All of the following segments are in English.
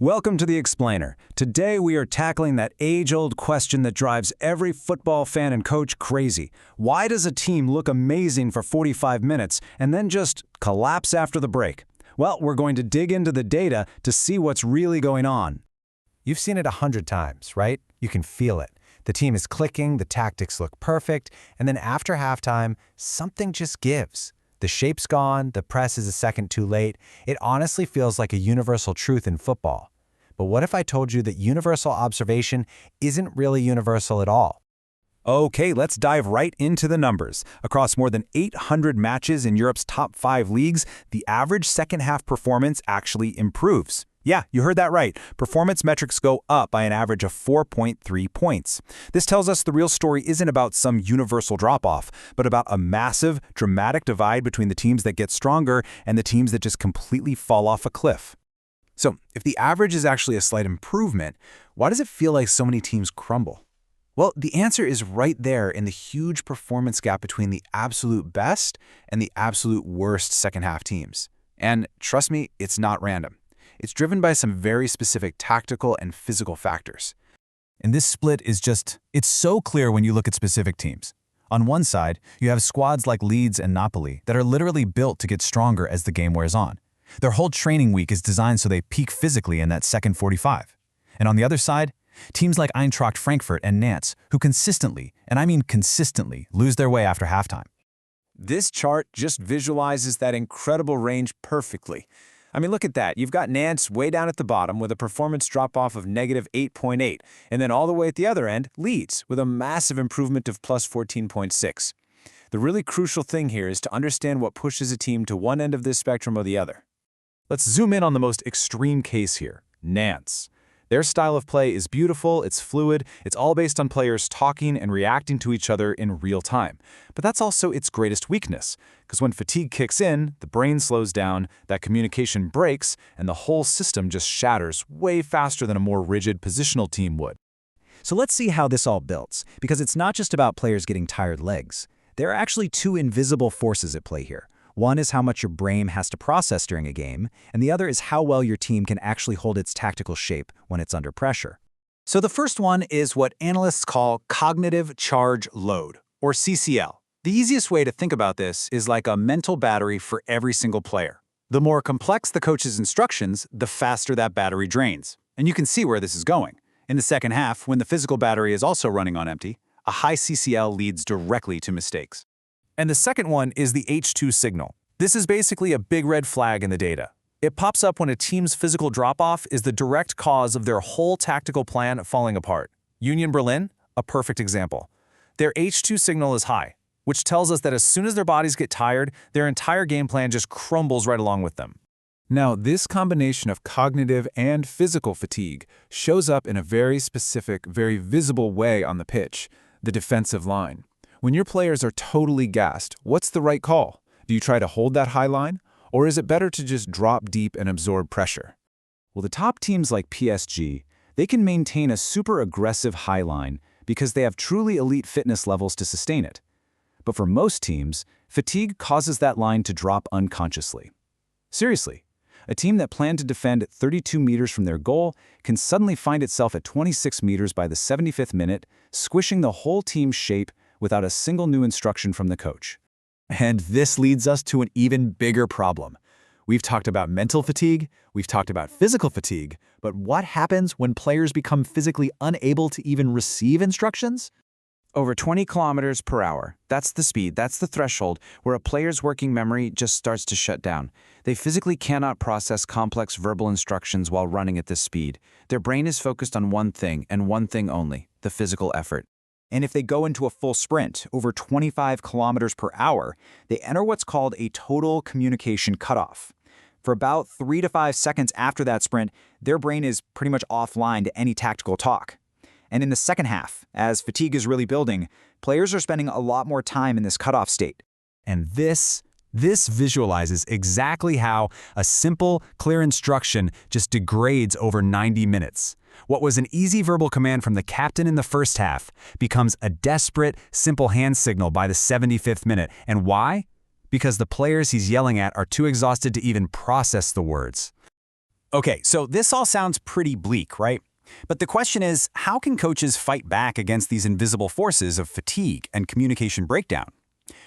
Welcome to The Explainer. Today we are tackling that age-old question that drives every football fan and coach crazy. Why does a team look amazing for 45 minutes and then just collapse after the break? Well, we're going to dig into the data to see what's really going on. You've seen it 100 times, right? You can feel it. The team is clicking, the tactics look perfect, and then after halftime, something just gives. The shape's gone, the press is a second too late. It honestly feels like a universal truth in football. But what if I told you that universal observation isn't really universal at all? Okay, let's dive right into the numbers. Across more than 800 matches in Europe's top 5 leagues, the average second-half performance actually improves. Yeah, you heard that right. Performance metrics go up by an average of 4.3 points. This tells us the real story isn't about some universal drop-off, but about a massive, dramatic divide between the teams that get stronger and the teams that just completely fall off a cliff. So, if the average is actually a slight improvement, why does it feel like so many teams crumble? Well, the answer is right there in the huge performance gap between the absolute best and the absolute worst second-half teams. And trust me, it's not random. It's driven by some very specific tactical and physical factors. And this split is it's so clear when you look at specific teams. On one side, you have squads like Leeds and Napoli that are literally built to get stronger as the game wears on. Their whole training week is designed so they peak physically in that second 45. And on the other side, teams like Eintracht Frankfurt and Nantes, who consistently, and I mean consistently, lose their way after halftime. This chart just visualizes that incredible range perfectly. I mean, look at that. You've got Nantes way down at the bottom with a performance drop-off of negative 8.8, and then all the way at the other end, Leeds, with a massive improvement of plus 14.6. The really crucial thing here is to understand what pushes a team to one end of this spectrum or the other. Let's zoom in on the most extreme case here, Nantes. Their style of play is beautiful, it's fluid, it's all based on players talking and reacting to each other in real time. But that's also its greatest weakness, because when fatigue kicks in, the brain slows down, that communication breaks, and the whole system just shatters way faster than a more rigid positional team would. So let's see how this all builds, because it's not just about players getting tired legs. There are actually two invisible forces at play here. One is how much your brain has to process during a game, and the other is how well your team can actually hold its tactical shape when it's under pressure. So the first one is what analysts call cognitive charge load, or CCL. The easiest way to think about this is like a mental battery for every single player. The more complex the coach's instructions, the faster that battery drains. And you can see where this is going. In the second half, when the physical battery is also running on empty, a high CCL leads directly to mistakes. And the second one is the H2 signal. This is basically a big red flag in the data. It pops up when a team's physical drop-off is the direct cause of their whole tactical plan falling apart. Union Berlin, a perfect example. Their H2 signal is high, which tells us that as soon as their bodies get tired, their entire game plan just crumbles right along with them. Now, this combination of cognitive and physical fatigue shows up in a very specific, very visible way on the pitch, the defensive line. When your players are totally gassed, what's the right call? Do you try to hold that high line? Or is it better to just drop deep and absorb pressure? Well, the top teams like PSG, they can maintain a super aggressive high line because they have truly elite fitness levels to sustain it. But for most teams, fatigue causes that line to drop unconsciously. Seriously, a team that planned to defend 32 meters from their goal can suddenly find itself at 26 meters by the 75th minute, squishing the whole team's shape without a single new instruction from the coach. And this leads us to an even bigger problem. We've talked about mental fatigue, we've talked about physical fatigue, but what happens when players become physically unable to even receive instructions? Over 20 kilometers per hour. That's the speed, that's the threshold where a player's working memory just starts to shut down. They physically cannot process complex verbal instructions while running at this speed. Their brain is focused on one thing and one thing only, the physical effort. And if they go into a full sprint, over 25 kilometers per hour, they enter what's called a total communication cutoff. For about 3 to 5 seconds after that sprint, their brain is pretty much offline to any tactical talk. And in the second half, as fatigue is really building, players are spending a lot more time in this cutoff state. And this visualizes exactly how a simple, clear instruction just degrades over 90 minutes. What was an easy verbal command from the captain in the first half becomes a desperate, simple hand signal by the 75th minute. And why? Because the players he's yelling at are too exhausted to even process the words. Okay, so this all sounds pretty bleak, right? But the question is, how can coaches fight back against these invisible forces of fatigue and communication breakdown?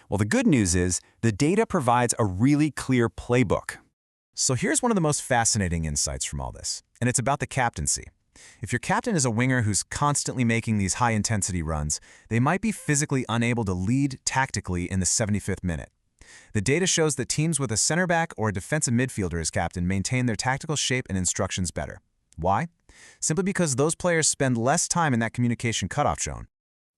Well, the good news is the data provides a really clear playbook. So here's one of the most fascinating insights from all this, and it's about the captaincy. If your captain is a winger who's constantly making these high-intensity runs, they might be physically unable to lead tactically in the 75th minute. The data shows that teams with a center back or a defensive midfielder as captain maintain their tactical shape and instructions better. Why? Simply because those players spend less time in that communication cutoff zone.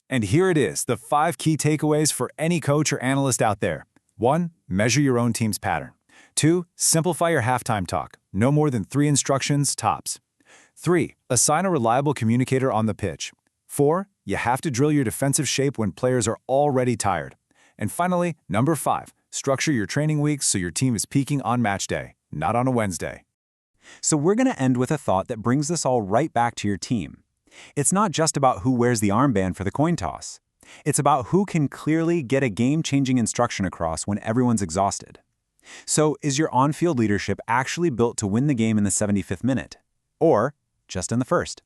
And here it is, the 5 key takeaways for any coach or analyst out there. 1. Measure your own team's pattern. 2. Simplify your halftime talk. No more than 3 instructions, tops. 3. Assign a reliable communicator on the pitch. 4. You have to drill your defensive shape when players are already tired. And finally, number 5. Structure your training weeks so your team is peaking on match day, not on a Wednesday. So we're going to end with a thought that brings this all right back to your team. It's not just about who wears the armband for the coin toss. It's about who can clearly get a game-changing instruction across when everyone's exhausted. So is your on-field leadership actually built to win the game in the 75th minute? Or just in the first?